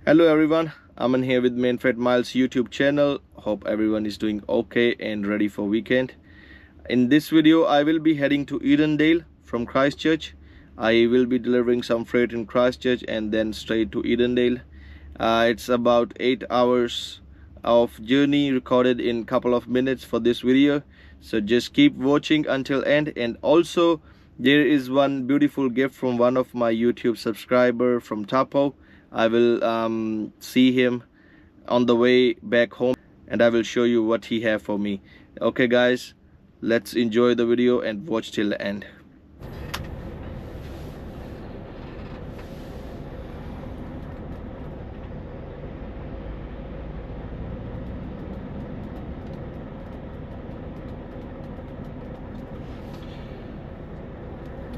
Hello everyone, I'm in here with Manfred Miles YouTube channel. Hope everyone is doing okay and ready for weekend. In this video I will be heading to Edendale from Christchurch. I will be delivering some freight in Christchurch and then straight to Edendale. It's about 8 hours of journey recorded in couple of minutes for this video, so just keep watching until end. And also there is one beautiful gift from one of my YouTube subscriber from Tapo. I will see him on the way back home and I will show you what he have for me. Okay guys, let's enjoy the video and watch till the end.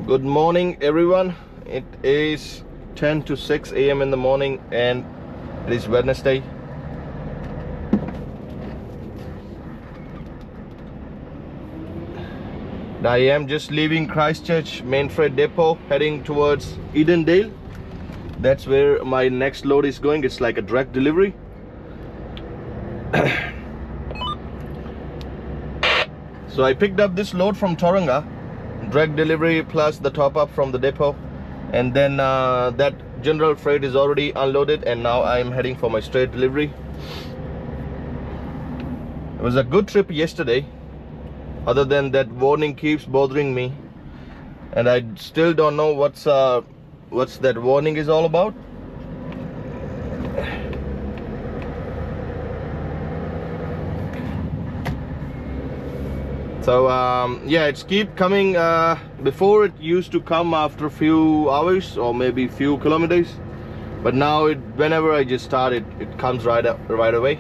Good morning everyone. It is 10 to 6 a.m. in the morning and it is Wednesday. I am just leaving Christchurch main freight depot heading towards Edendale. That's where my next load is going. It's like a direct delivery. So I picked up this load from Tauranga, direct delivery plus the top up from the depot, and then that general freight is already unloaded and now I'm heading for my straight delivery. It was a good trip yesterday, other than that warning keeps bothering me and I still don't know what's that warning is all about. So yeah, it's keep coming. Before it used to come after a few hours or maybe few kilometers, but now whenever I just start it comes right away.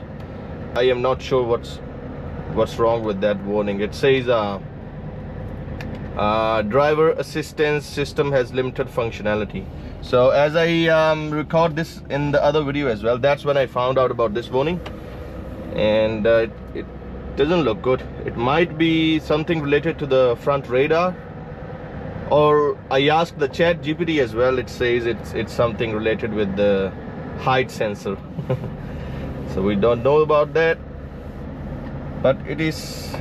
I am not sure what's wrong with that warning. It says driver assistance system has limited functionality. So as I record this in the other video as well, that's when I found out about this warning, and it doesn't look good. It might be something related to the front radar, or I asked the chat GPT as well. It says it's something related with the height sensor. So we don't know about that, but it is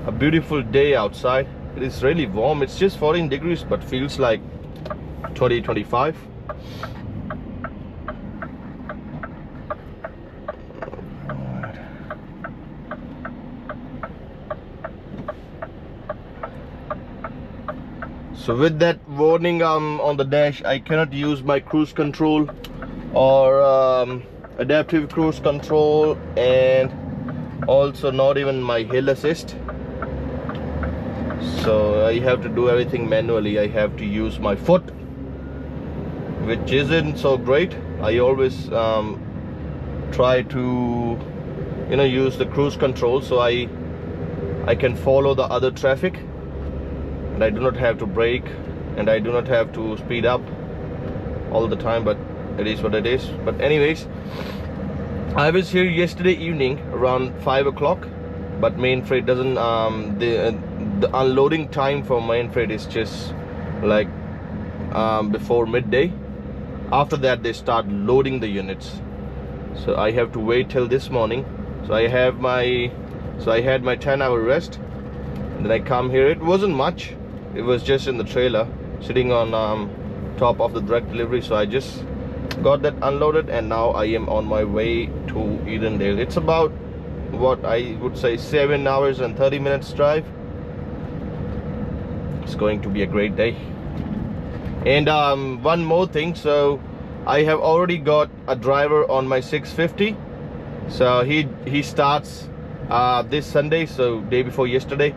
a beautiful day outside. It is really warm. It's just 14 degrees but feels like 20-25. So with that warning on the dash, I cannot use my cruise control or adaptive cruise control, and also not even my hill assist. So I have to do everything manually. I have to use my foot, which isn't so great. I always try to use the cruise control so I can follow the other traffic. I do not have to brake and I do not have to speed up all the time, but it is what it is. But anyways, I was here yesterday evening around 5 o'clock, but main freight doesn't the unloading time for main freight is just like before midday. After that they start loading the units, so I have to wait till this morning. So I had my 10-hour rest, and then I come here. It wasn't much. It was just in the trailer sitting on top of the direct delivery. So I just got that unloaded and now I am on my way to Edendale. It's about what I would say 7 hours and 30 minutes drive. It's going to be a great day. And one more thing, so I have already got a driver on my 650. So he starts this Sunday, so day before yesterday.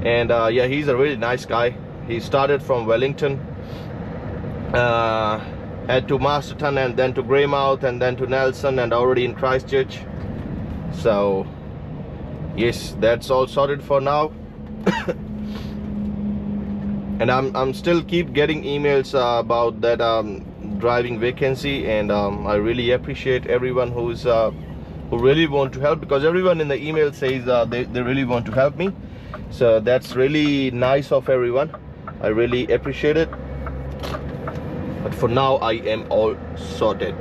And yeah, he's a really nice guy. He started from Wellington, head to Masterton and then to Greymouth and then to Nelson and already in Christchurch. So yes, that's all sorted for now. And I'm still keep getting emails about that driving vacancy, and I really appreciate everyone who really want to help, because everyone in the email says they really want to help me. So that's really nice of everyone. I really appreciate it. But for now I am all sorted.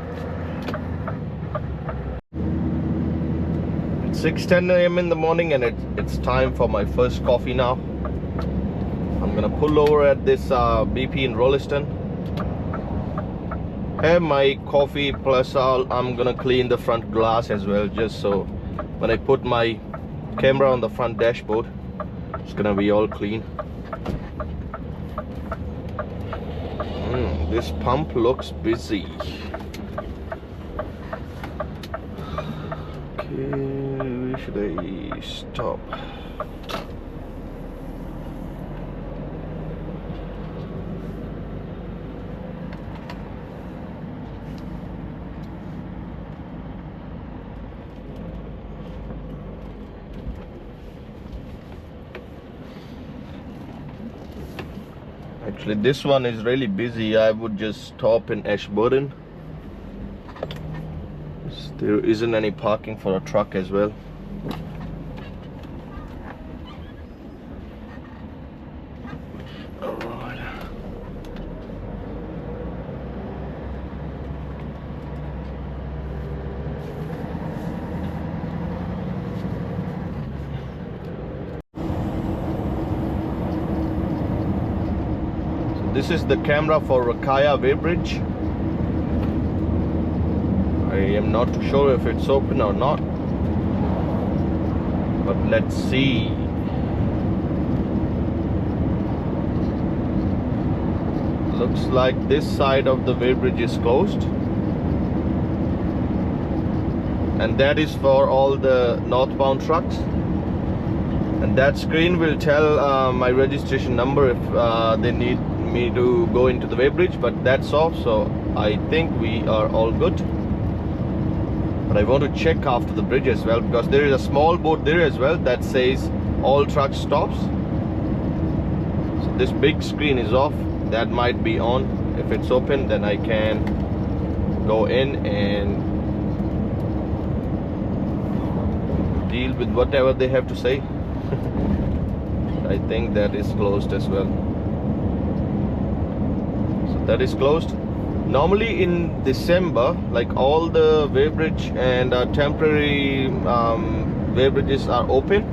6:10 a.m. in the morning, and it's time for my first coffee now. I'm gonna pull over at this BP in Rolleston, have my coffee, plus I'm gonna clean the front glass as well, just so when I put my camera on the front dashboard, it's gonna be all clean. This pump looks busy. Okay, where should I stop? Actually, this one is really busy. I would just stop in Ashburton. There isn't any parking for a truck as well. Alright. This is the camera for Rakaya Weighbridge. I am not too sure if it's open or not, but let's see. Looks like this side of the weighbridge is closed, and that is for all the northbound trucks. And that screen will tell my registration number if they need me to go into the weighbridge, but that's off, so I think we are all good. But I want to check after the bridge as well, because there is a small board there as well that says all truck stops. So this big screen is off. That might be on. If it's open, then I can go in and deal with whatever they have to say. I think that is closed as well. So that is closed. Normally in December, like all the weighbridge and temporary weighbridges are open.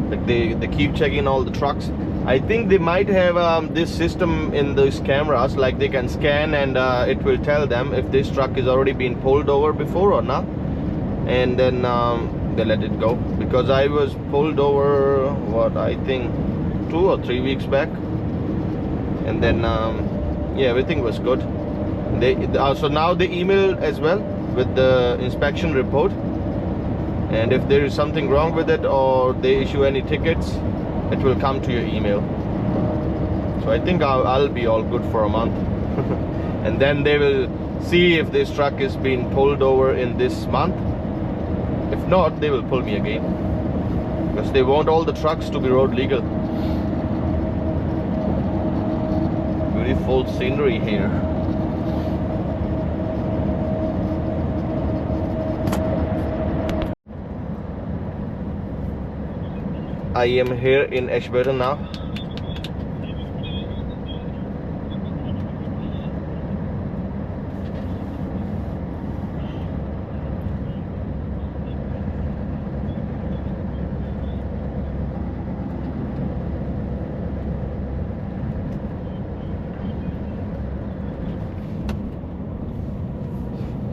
Like they keep checking all the trucks. I think they might have this system in those cameras, like they can scan and it will tell them if this truck has already been pulled over before or not, and then they let it go. Because I was pulled over, what, I think 2 or 3 weeks back, and then yeah, everything was good. So now they email as well with the inspection report, and if there is something wrong with it or they issue any tickets, it will come to your email. So I think I'll be all good for a month. And then they will see if this truck is being pulled over in this month. If not, they will pull me again, because they want all the trucks to be road legal. Beautiful scenery here. I am here in Ashburton now.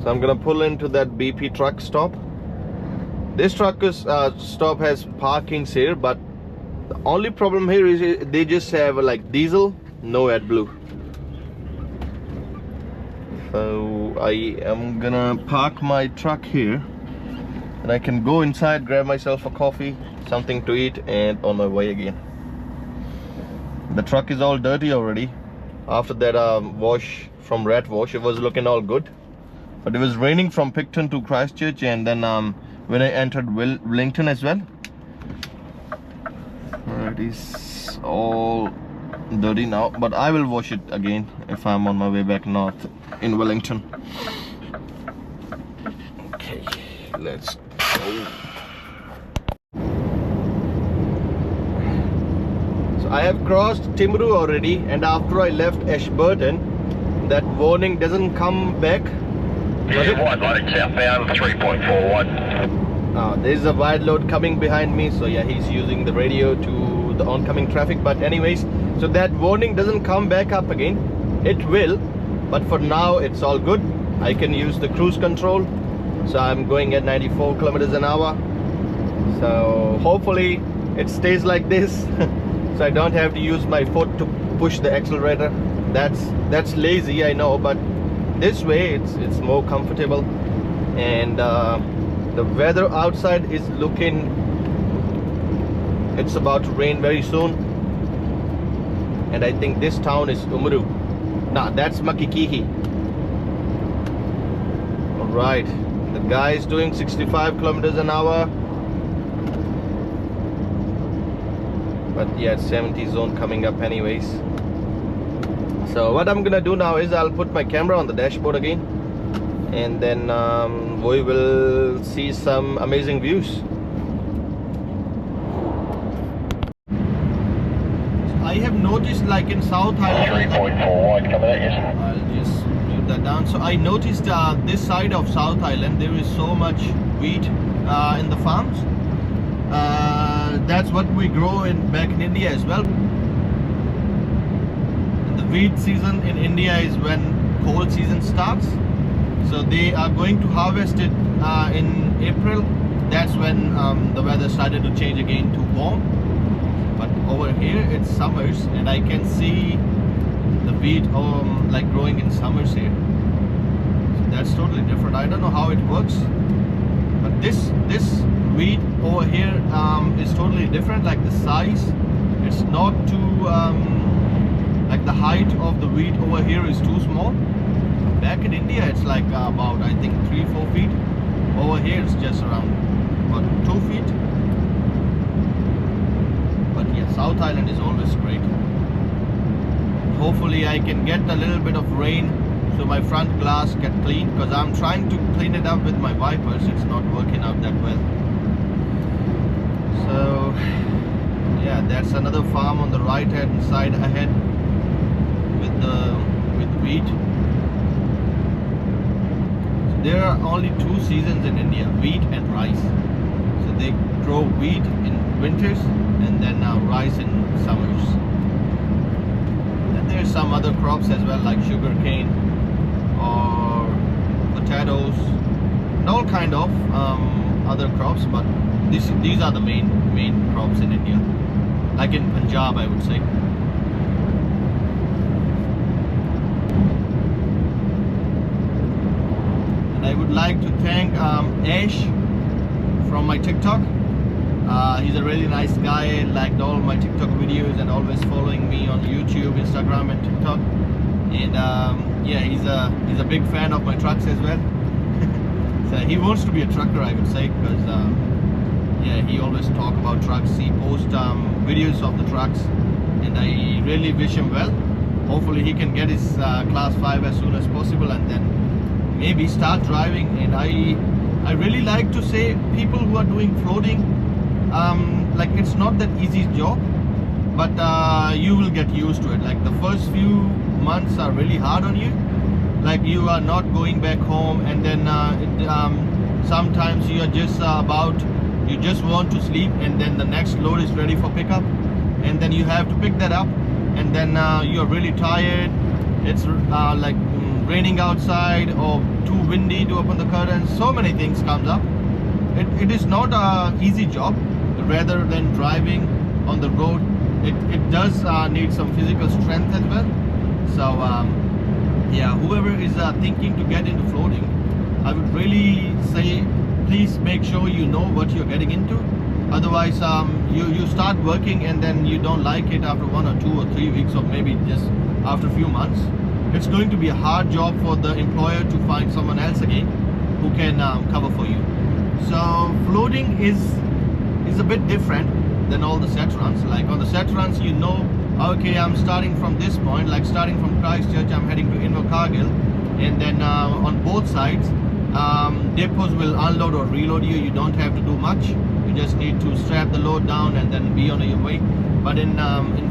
So I'm gonna pull into that BP truck stop. This truck stop has parkings here, but the only problem here is they just have like diesel, no AdBlue. So I am gonna park my truck here, and I can go inside, grab myself a coffee, something to eat, and on my way again. The truck is all dirty already. After that wash from rat wash, it was looking all good. But it was raining from Picton to Christchurch, and then when I entered Wellington as well, it is all dirty now, but I will wash it again if I'm on my way back north in Wellington. Okay, let's go. So I have crossed Timaru already, and after I left Ashburton, that warning doesn't come back. Yeah, wide loading southbound 3.41. there's a wide load coming behind me, so yeah, he's using the radio to the oncoming traffic. But anyways, so that warning doesn't come back up again. It will, but for now it's all good. I can use the cruise control, so I'm going at 94 kilometers an hour. So hopefully it stays like this so I don't have to use my foot to push the accelerator. That's lazy, I know, but this way it's more comfortable. And the weather outside is looking, it's about to rain very soon. And I think this town is Umuru. Nah, that's Makikihi. Alright, the guy is doing 65 kilometers an hour. But yeah, 70 zone coming up anyways. So what I'm gonna do now is I'll put my camera on the dashboard again, and then we will see some amazing views. I have noticed, like in South Island, 3.4 wide coming at you. I'll just mute that down. So I noticed this side of South Island there is so much wheat in the farms. That's what we grow back in India as well. And the wheat season in India is when cold season starts. So they are going to harvest it in April. That's when the weather started to change again to warm. But over here it's summers, and I can see the wheat like growing in summers here. So that's totally different. I don't know how it works, but this wheat over here is totally different. Like the size, it's not too like the height of the wheat over here is too small. Back in India it's like about, I think, 3-4 feet. Over here it's just around about 2 feet. But yeah, South Island is always great. Hopefully I can get a little bit of rain so my front glass get clean, because I'm trying to clean it up with my wipers. It's not working out that well. So yeah, that's another farm on the right hand side ahead with wheat. So there are only two seasons in India, wheat and rice. So they grow wheat in winters and then rice in summers. And there's some other crops as well, like sugar cane or potatoes and all kind of other crops, but these are the main crops in India, like in Punjab, I would say. And I would like to thank Ash from my TikTok. He's a really nice guy, liked all my TikTok videos and always following me on YouTube, Instagram and TikTok. And yeah, he's a big fan of my trucks as well. So he wants to be a trucker, I would say, because yeah, he always talk about trucks. He posts videos of the trucks, and I really wish him well. Hopefully he can get his class 5 as soon as possible, and then maybe start driving. And I really like to say, people who are doing floating, like, it's not that easy job, but you will get used to it. Like the first few months are really hard on you. Like you are not going back home, and then sometimes you are just you just want to sleep, and then the next load is ready for pickup, and then you have to pick that up, and then you're really tired. It's like raining outside or too windy to open the curtains. So many things comes up. It is not a easy job. Rather than driving on the road, it does need some physical strength as well. So yeah, whoever is thinking to get into floating, I would really say, please make sure you know what you're getting into. Otherwise you start working and then you don't like it after 1 or 2 or 3 weeks, or maybe just after a few months. It's going to be a hard job for the employer to find someone else again who can cover for you. So floating is a bit different than all the set runs. Like on the set runs, you know, okay, I'm starting from this point, like starting from Christchurch, I'm heading to Invercargill, and then on both sides depots will unload or reload you. You don't have to do much. You just need to strap the load down and then be on your way. But in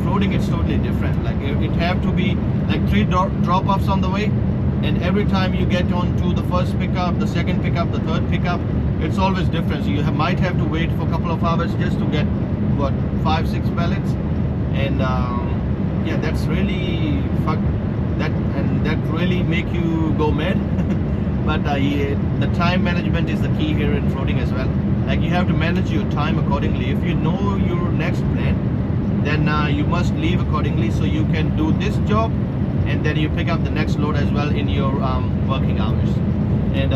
floating, it's totally different. Like it have to be like 3 drop-offs on the way, and every time you get onto the first pickup, the second pickup, the third pickup, it's always different. So you might have to wait for a couple of hours just to get what 5-6 pallets, and yeah, that's really that really make you go mad. But the time management is the key here in floating as well. Like, you have to manage your time accordingly. If you know your next plan, then you must leave accordingly, so you can do this job and then you pick up the next load as well in your working hours. And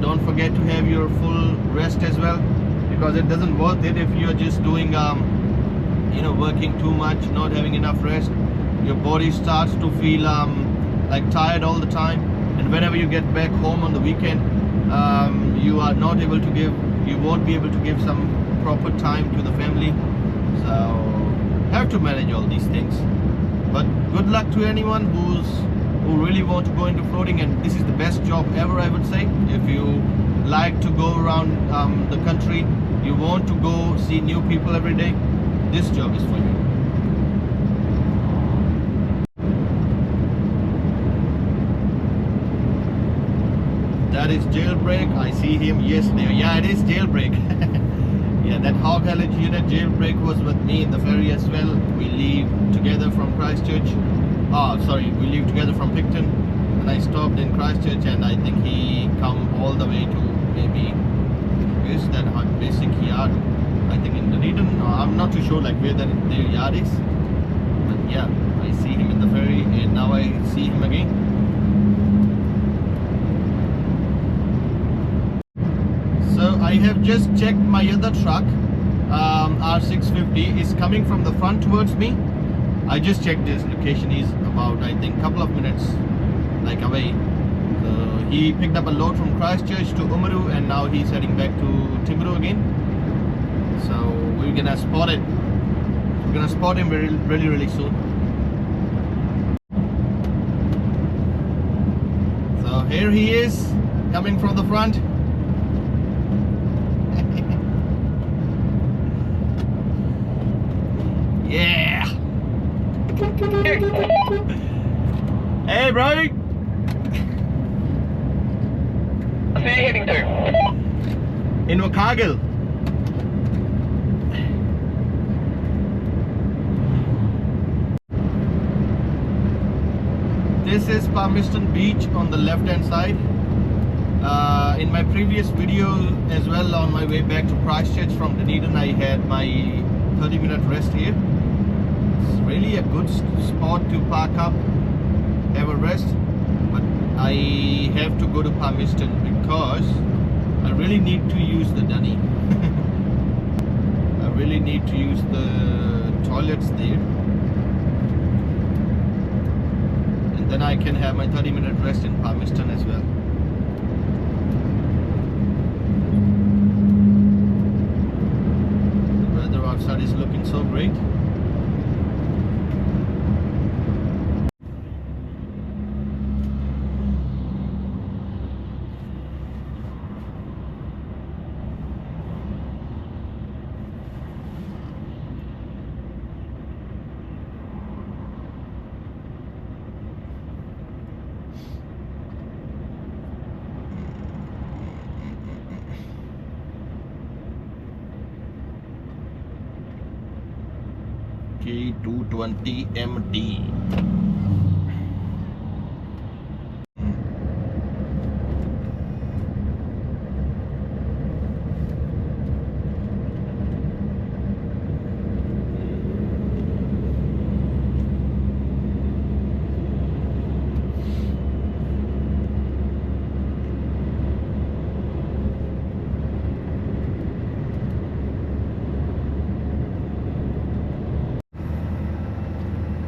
don't forget to have your full rest as well, because it doesn't worth it if you're just doing you know, working too much, not having enough rest. Your body starts to feel like tired all the time, and whenever you get back home on the weekend, you are not able to give, you won't be able to give some proper time to the family. So have to manage all these things. But good luck to anyone who really want to go into floating, and this is the best job ever, I would say. If you like to go around the country, you want to go see new people every day, this job is for you. That is jailbreak. I see him. Yes, there. Yeah, it is jailbreak. Yeah, that hog haulage unit jailbreak was with me in the ferry as well. We leave together from Christchurch. Oh, sorry, we leave together from Picton, and I stopped in Christchurch, and I think he come all the way to maybe is that basic yard. I think in Dunedin. I'm not too sure like where their yard is. But yeah, I see him in the ferry, and now I see him again. So I have just checked my other truck, R650 is coming from the front towards me. I just checked his location. He's about, I think, couple of minutes like away. So he picked up a load from Christchurch to Umaru, and now he's heading back to Timaru again. So we're gonna spot it. We're gonna spot him really soon. So here he is, coming from the front. Yeah. Hey, bro. Where are you heading to? In Wakagil. This is Palmerston Beach on the left hand side. In my previous video as well, on my way back to Christchurch from Dunedin, I had my 30-minute rest here. It's really a good spot to park up, have a rest, but I have to go to Palmerston because I really need to use the dunny. I really need to use the toilets there, and then I can have my 30-minute rest in Palmerston as well. The weather outside is looking so great. K220MD.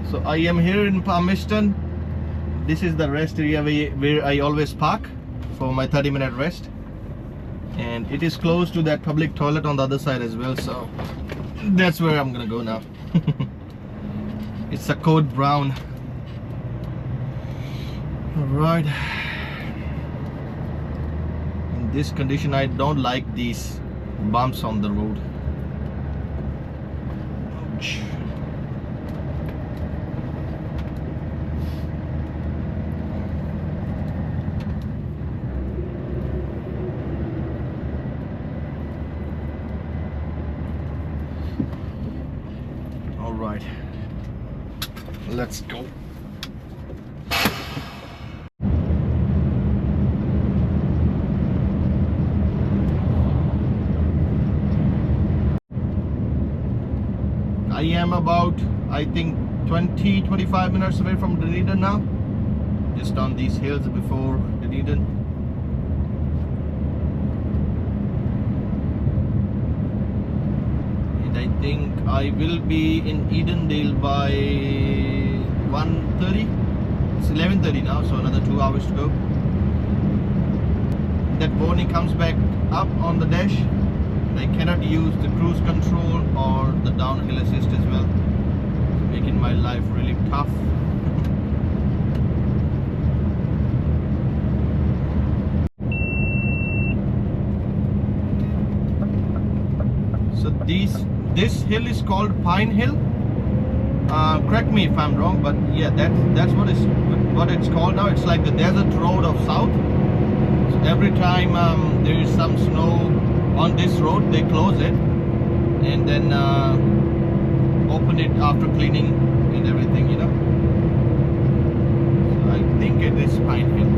So I am here in Palmerston. This is the rest area where I always park for my 30-minute rest, and it is close to that public toilet on the other side as well, so that's where I'm gonna go now. It's a code brown. Alright, in this condition I don't like these bumps on the road. Ouch. right, let's go. I am about, I think, 20-25 minutes away from Dunedin now. Just on these hills before Dunedin. And I think I will be in Edendale by 1:30. It's 11:30 now, so another 2 hours to go. That warning comes back up on the dash. I cannot use the cruise control or the downhill assist as well. It's making my life really tough. So this hill is called Pine Hill. Correct me if I'm wrong, but yeah, that's what it's called now. It's like the desert road of South. So every time there is some snow on this road, they close it and then open it after cleaning and everything, you know. So I think it is Pine Hill.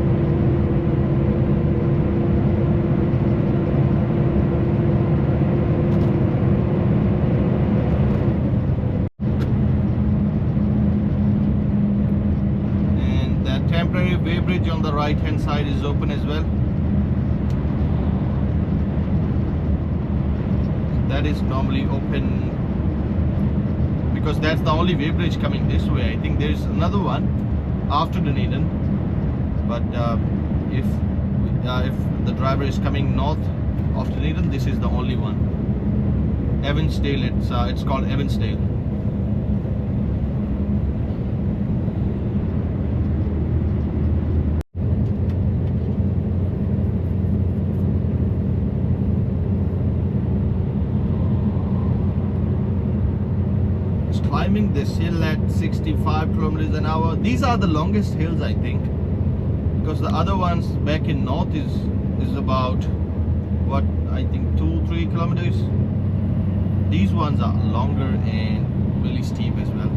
And the temporary weighbridge on the right hand side is open as well. That is normally open because that's the only weighbridge coming this way. I think there's another one after Dunedin, but if the driver is coming north of Dunedin, this is the only one. Edendale, it's called Edendale. Climbing this hill at 65 kilometers an hour. These are the longest hills, I think, because the other ones back in north is about, what, I think 2-3 kilometers. These ones are longer and really steep as well.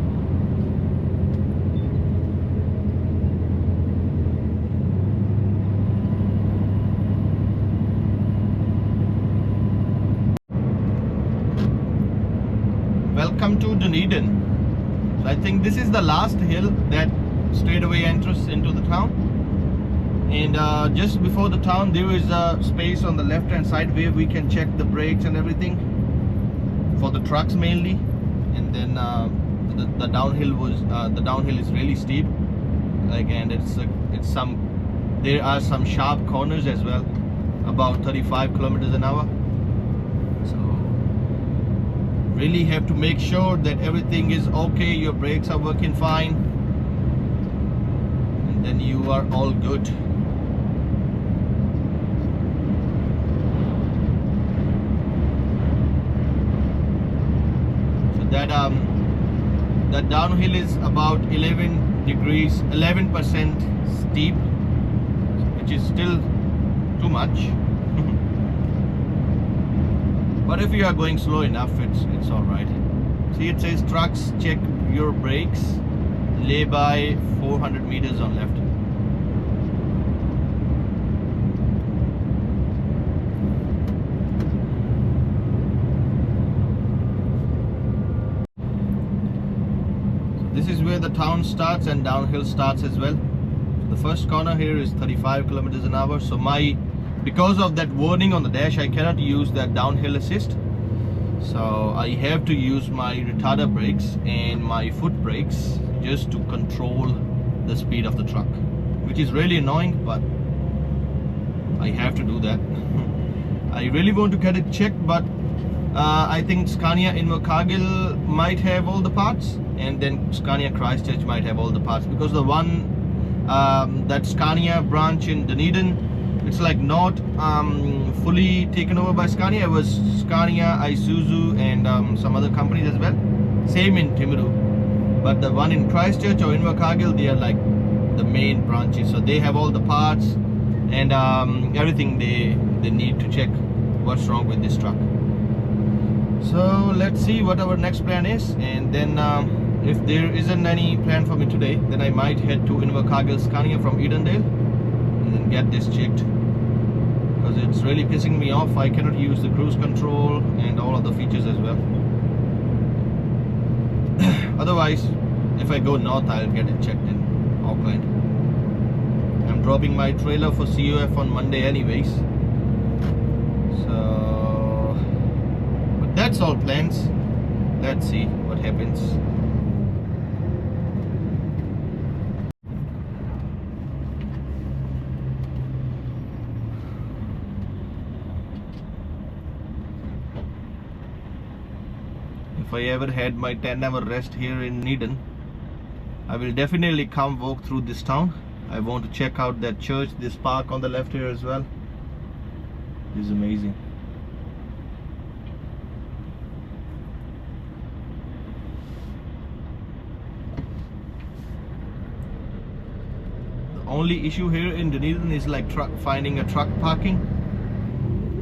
Welcome to Dunedin. So I think this is the last hill that straightaway enters into the town. And just before the town, there is a space on the left hand side where we can check the brakes and everything for the trucks mainly. And then the downhill is really steep. Like, and there are some sharp corners as well, about 35 kilometers an hour. So really have to make sure that everything is okay, your brakes are working fine, and then you are all good. So that downhill is about 11% steep, which is still too much. But if you are going slow enough, it's all right. See, it says trucks check your brakes, lay by 400 meters on left. So this is where the town starts and downhill starts as well. The first corner here is 35 kilometers an hour. So because of that warning on the dash, I cannot use that downhill assist. So I have to use my retarder brakes and my foot brakes just to control the speed of the truck, which is really annoying, but I have to do that. I really want to get it checked, but I think Scania in Invercargill might have all the parts, and then Scania Christchurch might have all the parts, because the one that Scania branch in Dunedin, it's like not fully taken over by Scania. It was Scania, Isuzu and some other companies as well. Same in Timaru. But the one in Christchurch or Invercargill, they are like the main branches. So they have all the parts and everything they need to check what's wrong with this truck. So let's see what our next plan is, and then if there isn't any plan for me today, then I might head to Invercargill Scenic from Edendale and then get this checked, because it's really pissing me off. I cannot use the cruise control and all of the features as well. Otherwise, if I go north, I'll get it checked in Auckland. I'm dropping my trailer for COF on Monday anyways, so but that's all plans. Let's see what happens. If I ever had my 10-hour rest here in Dunedin, I will definitely come walk through this town. I want to check out that church, this park on the left here as well. This is amazing. The only issue here in Dunedin is like finding a truck parking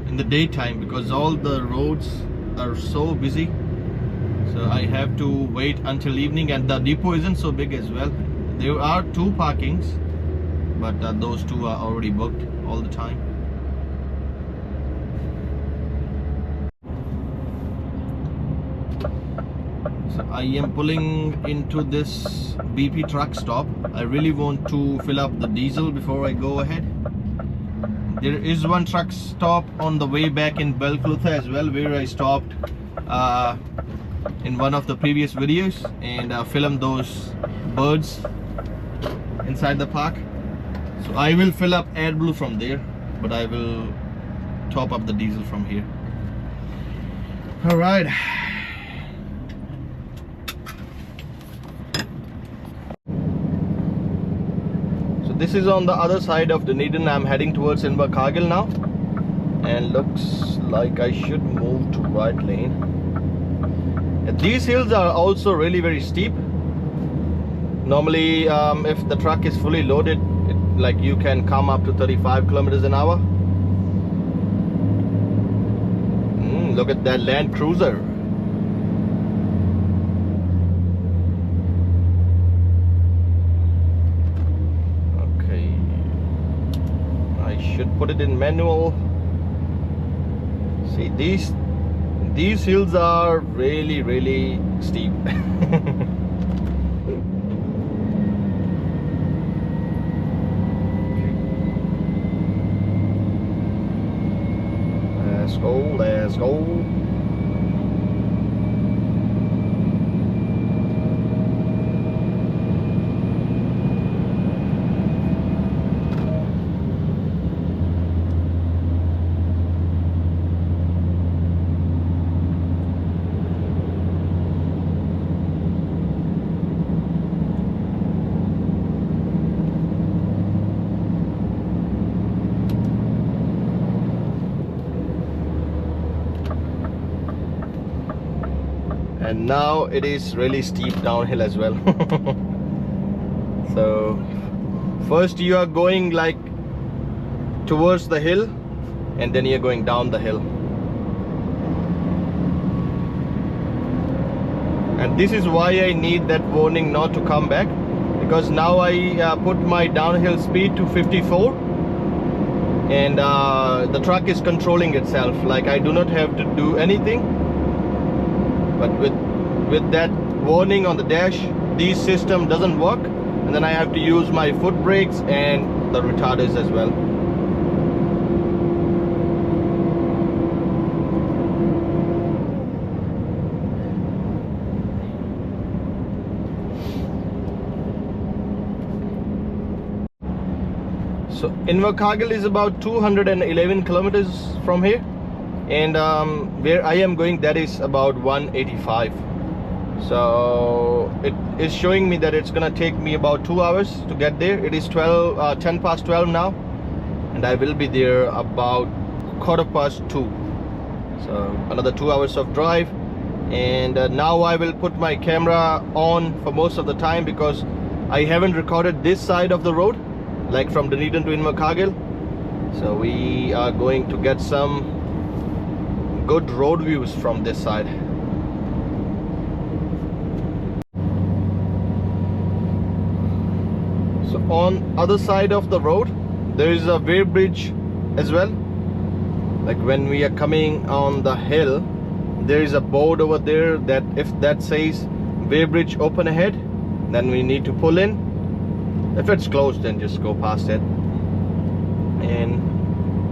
in the daytime, because all the roads are so busy. So I have to wait until evening, and the depot isn't so big as well. There are 2 parkings, but those 2 are already booked all the time. So I am pulling into this BP truck stop. I really want to fill up the diesel before I go ahead. There is one truck stop on the way back in Belklutha as well, where I stopped in one of the previous videos and filmed those birds inside the park. So I will fill up AdBlue from there, but I will top up the diesel from here. All right. So this is on the other side of Dunedin. I'm heading towards Invercargill now, and looks like I should move to right lane. These hills are also really very steep. Normally, if the truck is fully loaded, like you can come up to 35 kilometers an hour. Look at that Land Cruiser. Okay, I should put it in manual. See, these hills are really steep. Let's go. And now it is really steep downhill as well. So first you are going like towards the hill, and then you're going down the hill. And this is why I need that warning not to come back, because now I put my downhill speed to 54, and the truck is controlling itself. Like I do not have to do anything. But with that warning on the dash, this system doesn't work, and then I have to use my foot brakes and the retarders as well. So Invercargill is about 211 kilometers from here, and where I am going, that is about 185. So it is showing me that it's gonna take me about 2 hours to get there. It is 10 past 12 now, and I will be there about 2:15. So another 2 hours of drive. And now I will put my camera on for most of the time, because I haven't recorded this side of the road, like from Dunedin to Invercargill. So we are going to get some good road views from this side. So on other side of the road there is a weighbridge as well. Like when we are coming on the hill, there is a board over there that if that says weighbridge open ahead, then we need to pull in. If it's closed, then just go past it. And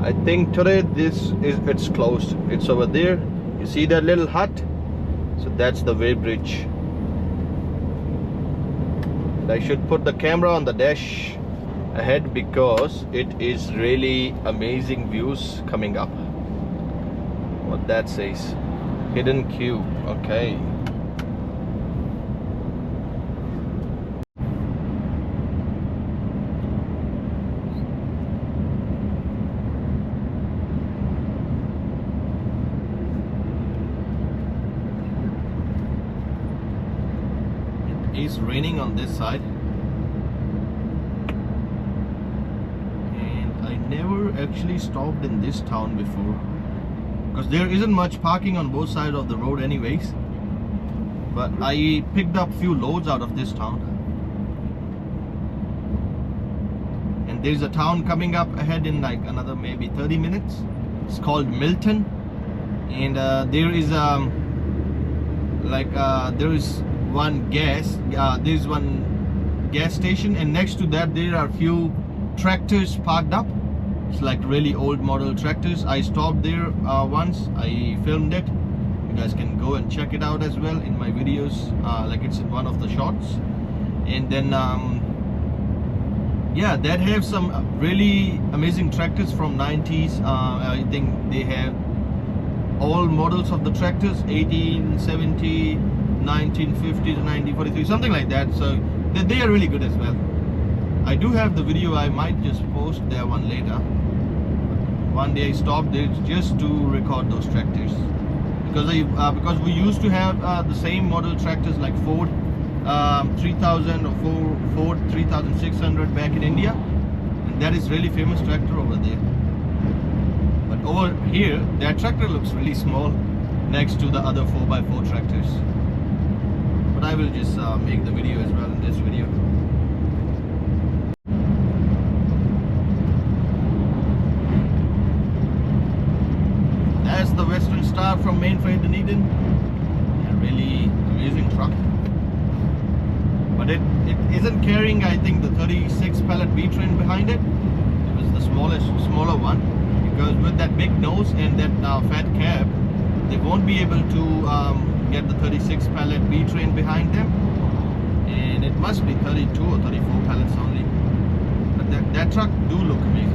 I think today it's closed. It's over there. You see that little hut? So that's the weighbridge. I should put the camera on the dash ahead because it is really amazing views coming up. What that says, hidden cube. Okay. It is raining on this side. Never actually stopped in this town before because there isn't much parking on both sides of the road anyways, but I picked up few loads out of this town. And there's a town coming up ahead in like another maybe 30 minutes. It's called Milton, and there is there is one gas station, and next to that there are few tractors parked up. It's like really old model tractors. I stopped there once. I filmed it. You guys can go and check it out as well in my videos. Like it's in one of the shots. And then yeah, that have some really amazing tractors from 90s. I think they have all models of the tractors, 1870, 1950 to 1943, something like that. So they are really good as well. I do have the video. I might just post that one later. One day I stopped there just to record those tractors because we used to have the same model tractors like Ford 3000 or Ford 3600 back in India, and that is really famous tractor over there. But over here that tractor looks really small next to the other 4x4 tractors. But I will just make the video as well in this video. That's the Western Star from Main Freight Dunedin. A really amazing truck. But it isn't carrying, I think, the 36 pallet B train behind it. It was the smaller one, because with that big nose and that fat cab, they won't be able to get the 36 pallet B train behind them, and it must be 32 or 34 pallets only. But that truck do look amazing.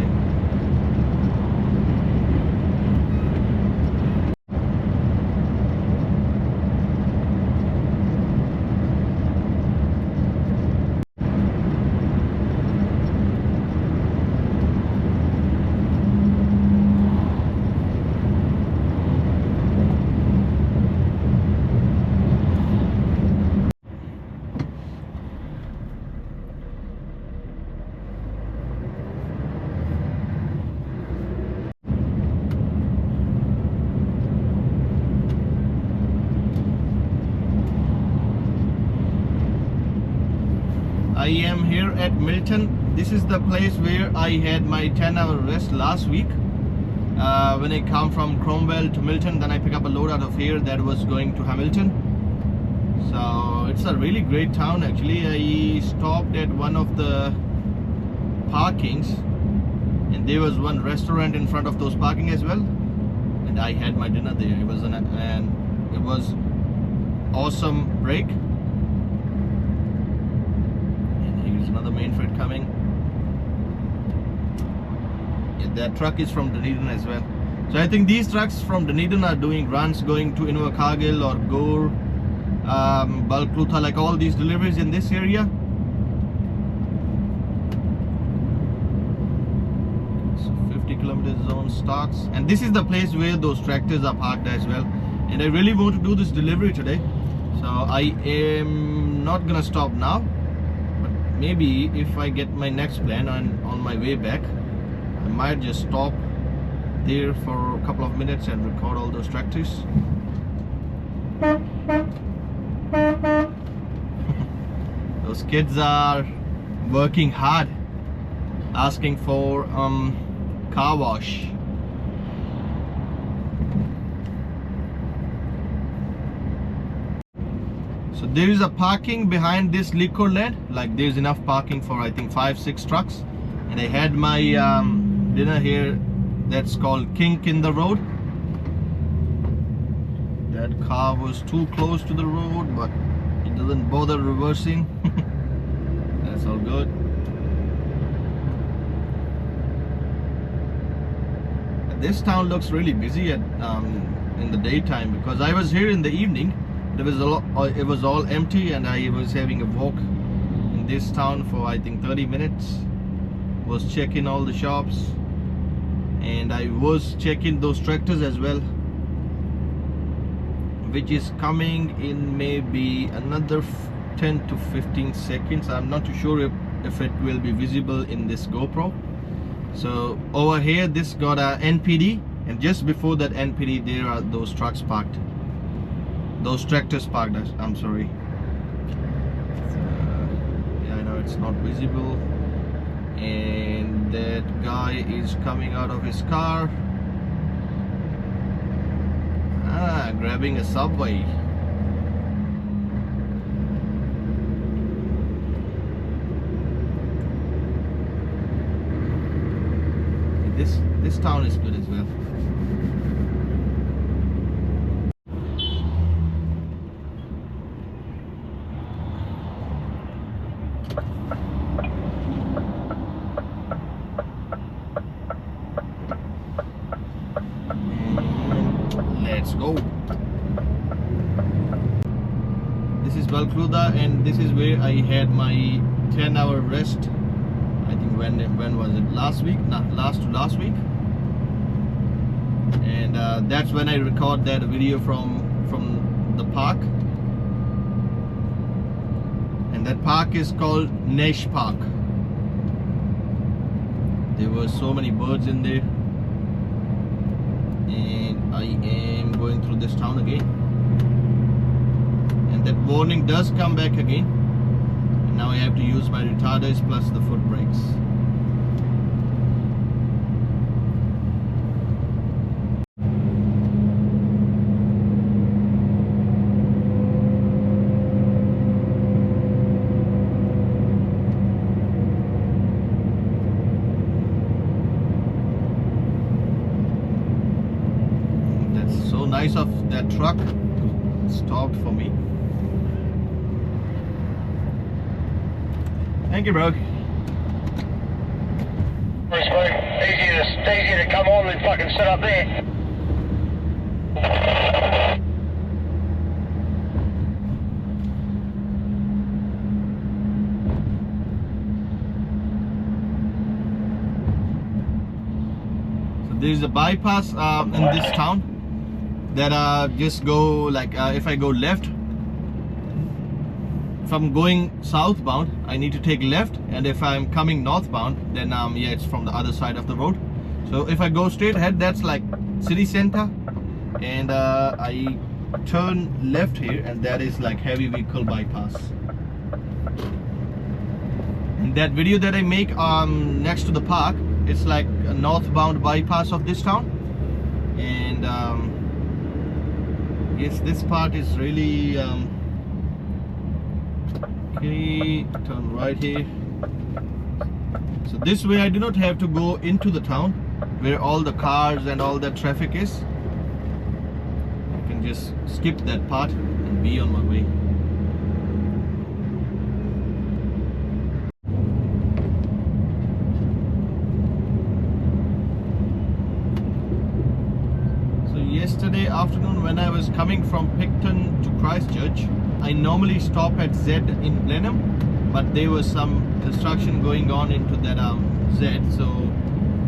I am here at Milton. This is the place where I had my 10-hour rest last week. When I come from Cromwell to Milton, then I pick up a load out of here that was going to Hamilton. So it's a really great town actually. I stopped at one of the parkings, and there was one restaurant in front of those parking as well, and I had my dinner there. It was awesome break. Another main freight coming. Yeah, that truck is from Dunedin as well. So I think these trucks from Dunedin are doing runs going to Invercargill or Gore, Balclutha, like all these deliveries in this area. So 50 kilometers zone starts, and this is the place where those tractors are parked as well. And I really want to do this delivery today, so I am not gonna stop now. Maybe if I get my next plan on my way back, I might just stop there for a couple of minutes and record all those tractors. Those kids are working hard, asking for car wash. So there is a parking behind this liquor land, like there's enough parking for I think 5-6 trucks. And I had my dinner here. That's called Kink in the Road. That car was too close to the road, but it doesn't bother reversing. That's all good. This town looks really busy at in the daytime, because I was here in the evening. There was a lot. It was all empty, and I was having a walk in this town for I think 30 minutes. Was checking all the shops, and I was checking those tractors as well, which is coming in maybe another 10 to 15 seconds. I'm not too sure if it will be visible in this GoPro. So over here this got a NPD, and just before that NPD there are those trucks parked, those tractors parked. I'm sorry. Yeah, I know it's not visible. And that guy is coming out of his car, grabbing a subway. This town is good as well. Let's go. This is Valcluda, and this is where I had my 10-hour rest. I think when was it? Last week? Not last week. And that's when I record that video from the park. And that park is called Nash Park. There were so many birds in there. And I am going through this town again, and that warning does come back again, and now I have to use my retarders plus the foot brakes. Nice of that truck stopped for me. Thank you, bro. Easier to come on than fucking sit up there. So there's a bypass in this town that just go like if I go left, if I'm going southbound I need to take left, and if I'm coming northbound then yeah, it's from the other side of the road. So if I go straight ahead, that's like city center, and I turn left here, and that is like heavy vehicle bypass. And that video that I make next to the park, it's like a northbound bypass of this town. And yes, this part is really okay. Turn right here. So this way I do not have to go into the town where all the cars and all that traffic is. I can just skip that part and be on my way. Yesterday afternoon when I was coming from Picton to Christchurch, I normally stop at Z in Blenheim, but there was some construction going on into that Z, so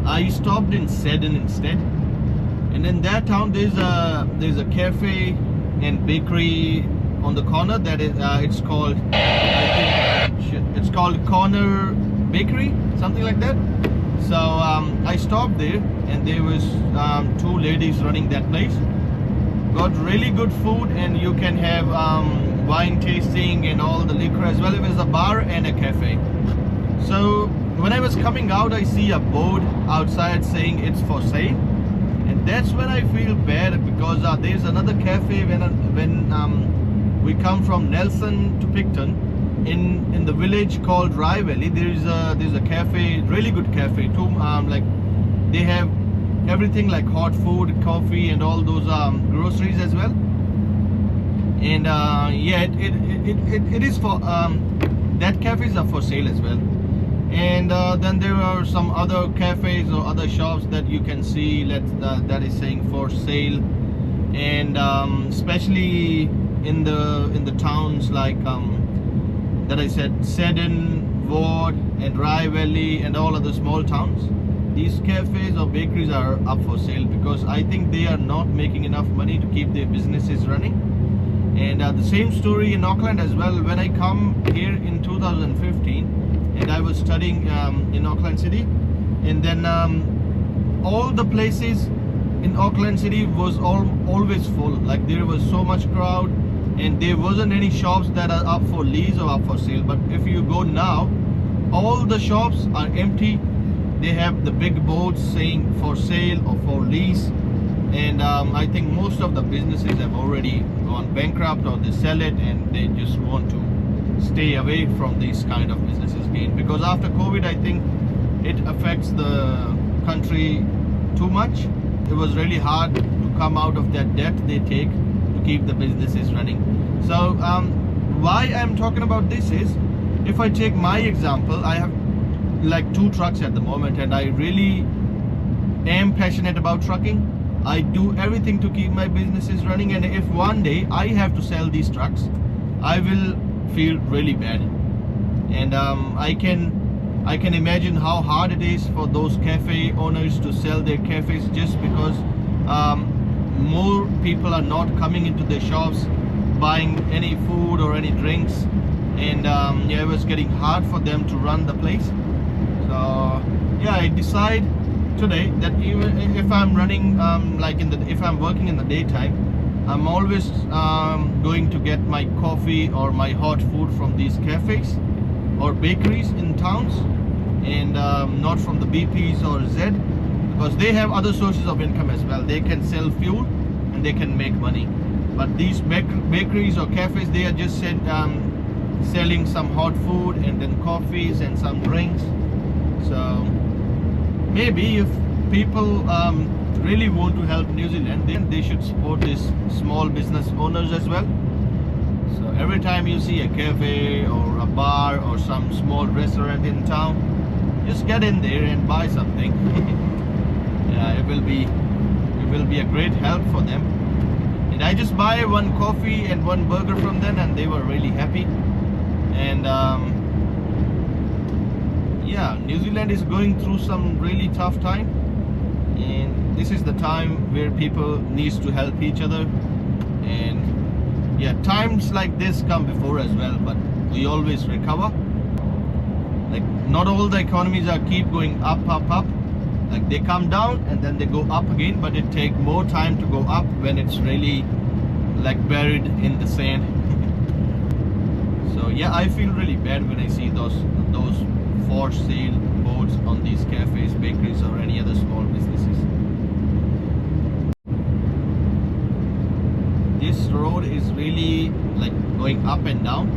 I stopped in Seddon instead. And in that town there's a cafe and bakery on the corner that is it's called, I think it's called Corner Bakery, something like that. So I stopped there, and there was two ladies running that place. Got really good food, and you can have wine tasting and all the liquor as well. It was a bar and a cafe. So when I was coming out, I see a board outside saying it's for sale, and that's when I feel bad, because there's another cafe when we come from Nelson to Picton, in the village called Rye Valley. There's a cafe, really good cafe too. Like they have everything like hot food, coffee, and all those groceries as well. And yeah, it is for that cafes are for sale as well. And then there are some other cafes or other shops that you can see that is saying for sale, and especially in the towns like that I said, Scenic, Ward, and Rye Valley, and all other small towns. These cafes or bakeries are up for sale, because I think they are not making enough money to keep their businesses running. And the same story in Auckland as well. When I come here in 2015, and I was studying in Auckland City, and then all the places in Auckland City was always full. Like there was so much crowd, and there wasn't any shops that are up for lease or up for sale. But if you go now, all the shops are empty. They have the big boards saying for sale or for lease, and I think most of the businesses have already gone bankrupt, or they sell it and they just want to stay away from these kind of businesses again, because after COVID I think it affects the country too much. It was really hard to come out of that debt they take to keep the businesses running. So why I'm talking about this is, if I take my example, I have like 2 trucks at the moment, and I really am passionate about trucking. I do everything to keep my businesses running, and if one day I have to sell these trucks, I will feel really bad. And I can imagine how hard it is for those cafe owners to sell their cafes, just because more people are not coming into their shops buying any food or any drinks, and yeah, it was getting hard for them to run the place. So yeah, I decide today that even if I'm running if I'm working in the daytime, I'm always going to get my coffee or my hot food from these cafes or bakeries in towns, and not from the BPs or Z, because they have other sources of income as well. They can sell fuel and they can make money. But these bakeries or cafes, they are just selling some hot food and then coffees and some drinks. So maybe if people really want to help New Zealand, then they should support these small business owners as well. So every time you see a cafe or a bar or some small restaurant in town, just get in there and buy something. Yeah, it will be a great help for them. And I just buy 1 coffee and 1 burger from them, and they were really happy. And yeah, New Zealand is going through some really tough time, and this is the time where people needs to help each other. And yeah, times like this come before as well, but we always recover. Like not all the economies are keep going up. Like they come down and then they go up again, but it takes more time to go up when it's really like buried in the sand. So yeah, I feel really bad when I see those for sale boards on these cafes, bakeries, or any other small businesses. This road is really like going up and down,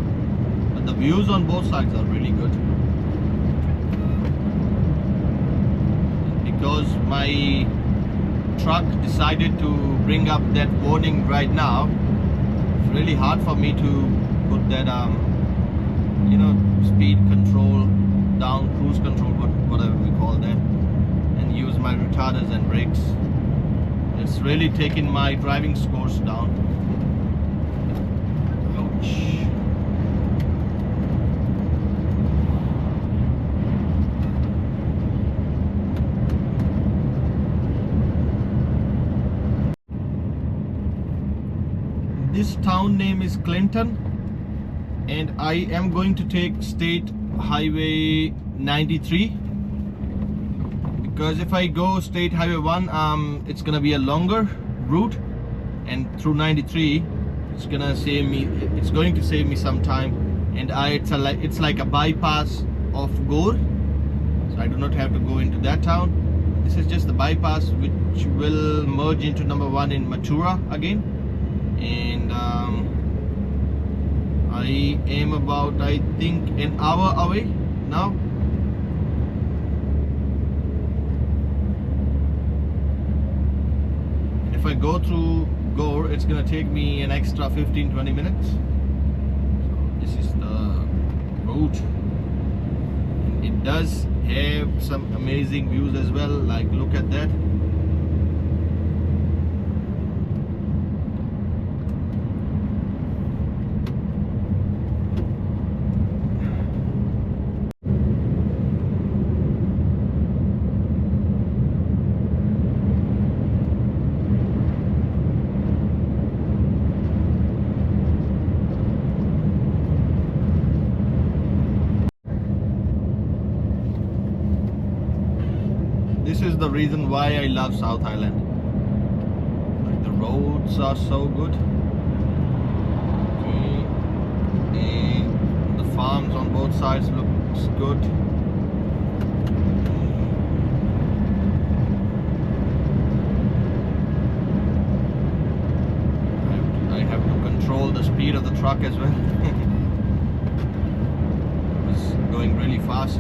but the views on both sides are really good. Because my truck decided to bring up that warning right now, it's really hard for me to put that you know, speed control down, cruise control, whatever we call that, and use my retarders and brakes. It's really taken my driving scores down. Ouch. This town name is Clinton, and I am going to take State Highway 93. because if I go State Highway 1, it's gonna be a longer route, and through 93 it's going to save me some time, and it's like a bypass of Gore, so I do not have to go into that town. This is just the bypass which will merge into number 1 in Matura again. And I am about, I think, an hour away now. And if I go through Gore, it's gonna take me an extra 15-20 minutes. So this is the route. And it does have some amazing views as well, like look at that. This is the reason why I love South Island. Like, the roads are so good. Okay. And the farms on both sides looks good. I have to control the speed of the truck as well. It's going really fast.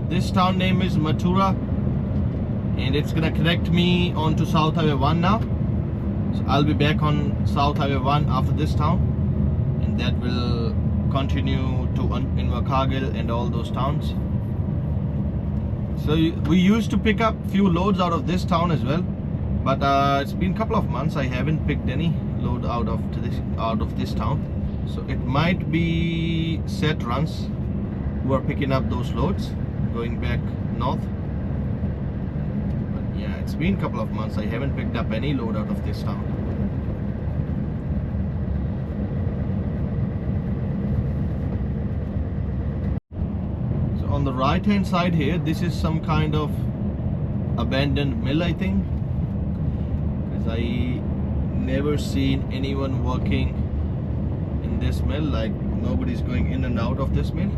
This town name is Matura, and it's gonna connect me onto South Highway 1 now. So I'll be back on South Highway 1 after this town, and that will continue to Invercargill and all those towns. So we used to pick up few loads out of this town as well, but it's been a couple of months I haven't picked any load out of this town. So it might be set runs who are picking up those loads going back north. But yeah, it's been a couple of months I haven't picked up any load out of this town. So on the right hand side here, this is some kind of abandoned mill, I think, because I never seen anyone working in this mill. Like, nobody's going in and out of this mill.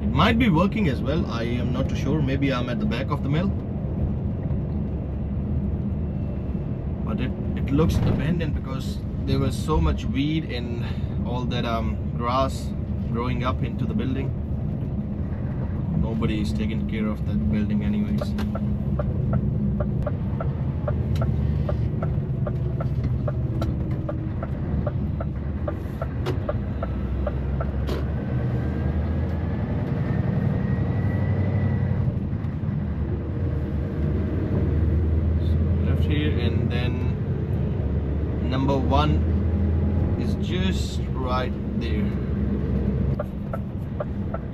It might be working as well, I am not too sure. Maybe I'm at the back of the mill, but it looks abandoned because there was so much weed and all that grass growing up into the building. Nobody is taking care of that building anyways. And then number 1 is just right there.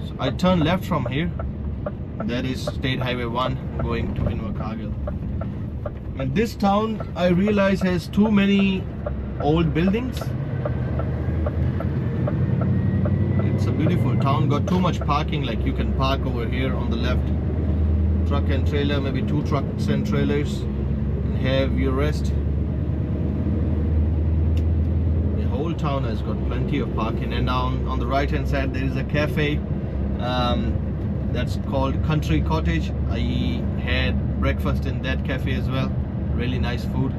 So I turn left from here. That is State Highway 1 going to Invercargill. And this town, I realize, has too many old buildings. It's a beautiful town, got too much parking. Like, you can park over here on the left, truck and trailer, maybe 2 trucks and trailers, have your rest. The whole town has got plenty of parking, and on the right hand side there is a cafe that's called Country Cottage. I had breakfast in that cafe as well. Really nice food.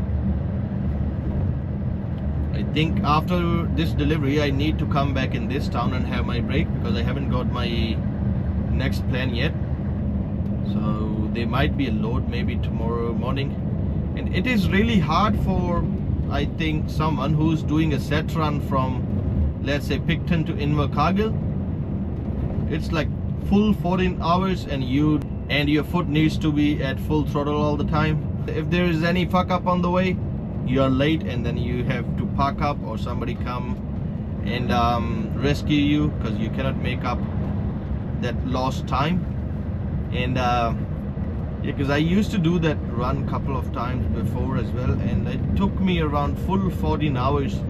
I think after this delivery I need to come back in this town and have my break, because I haven't got my next plan yet. So there might be a load maybe tomorrow morning. And it is really hard for, I think, someone who's doing a set run from, let's say, Picton to Invercargill. It's like full 14 hours, and your foot needs to be at full throttle all the time. If there is any fuck up on the way, you're late, and then you have to park up, or somebody come and rescue you, because you cannot make up that lost time. And because I used to do that run couple of times before as well, and it took me around full 14 hours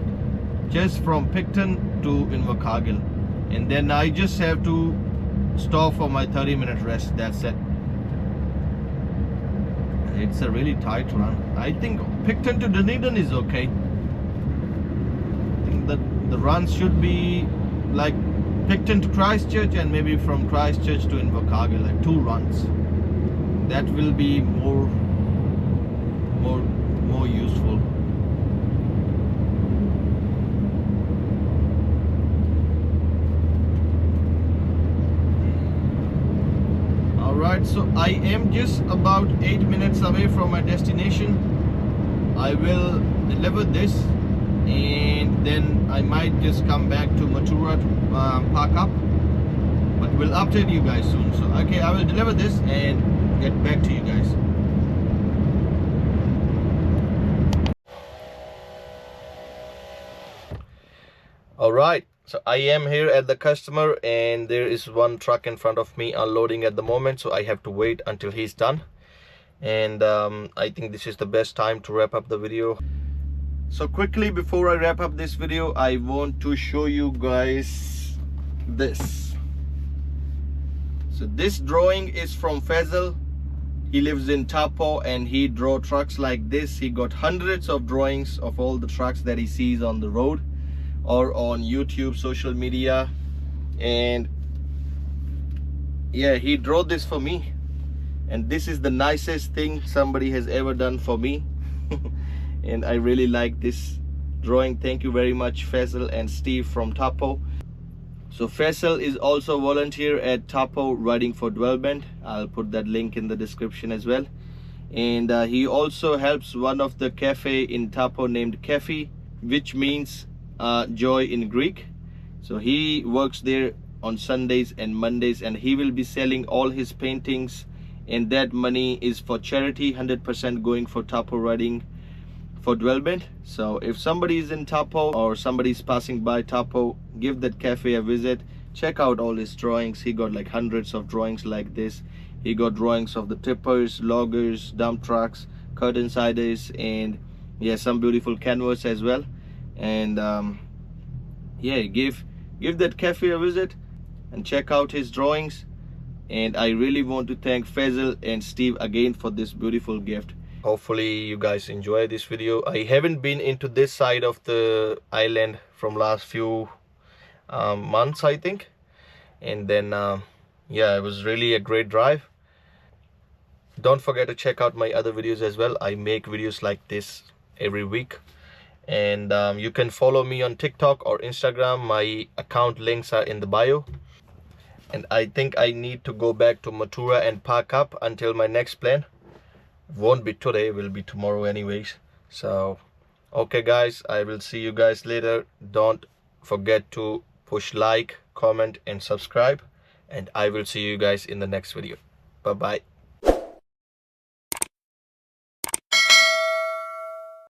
just from Picton to Invercargill, and then I just have to stop for my 30-minute rest. That's it. It's a really tight run. I think Picton to Dunedin is okay. I think that the runs should be like Picton to Christchurch, and maybe from Christchurch to Invercargill, like 2 runs. That will be more useful. Alright, so I am just about 8 minutes away from my destination. I will deliver this, and then I might just come back to Matura to park up, but we'll update you guys soon. So okay, I will deliver this and get back to you guys. Alright, so I am here at the customer, and there is one truck in front of me unloading at the moment, so I have to wait until he's done. And I think this is the best time to wrap up the video. So quickly, before I wrap up this video, I want to show you guys this. So this drawing is from Faisal. He lives in Taupo, and he draw trucks like this. He got hundreds of drawings of all the trucks that he sees on the road or on YouTube, social media. And yeah, he drew this for me, and this is the nicest thing somebody has ever done for me. And I really like this drawing. Thank you very much, Faisal and Steve from Taupo. So Faisal is also volunteer at Taupo riding for Development. I'll put that link in the description as well. And he also helps one of the cafe in Taupo named Cafe, which means joy in Greek. So he works there on Sundays and Mondays, and he will be selling all his paintings, and that money is for charity, 100% going for Taupo riding for Development. So if somebody is in Taupo or somebody is passing by Taupo, give that cafe a visit. Check out all his drawings. He got like hundreds of drawings like this. He got drawings of the tippers, loggers, dump trucks, curtain siders, and yeah, some beautiful canvas as well. And yeah, give that cafe a visit and check out his drawings. And I really want to thank Faisal and Steve again for this beautiful gift. Hopefully you guys enjoy this video. I haven't been into this side of the island from last few months, I think. And then yeah, it was really a great drive. Don't forget to check out my other videos as well. I make videos like this every week. And you can follow me on TikTok or Instagram. My account links are in the bio. And I think I need to go back to Matura and park up until my next plan. Won't be today, will be tomorrow anyways. So okay guys, I will see you guys later. Don't forget to push like, comment and subscribe, and I will see you guys in the next video. Bye bye.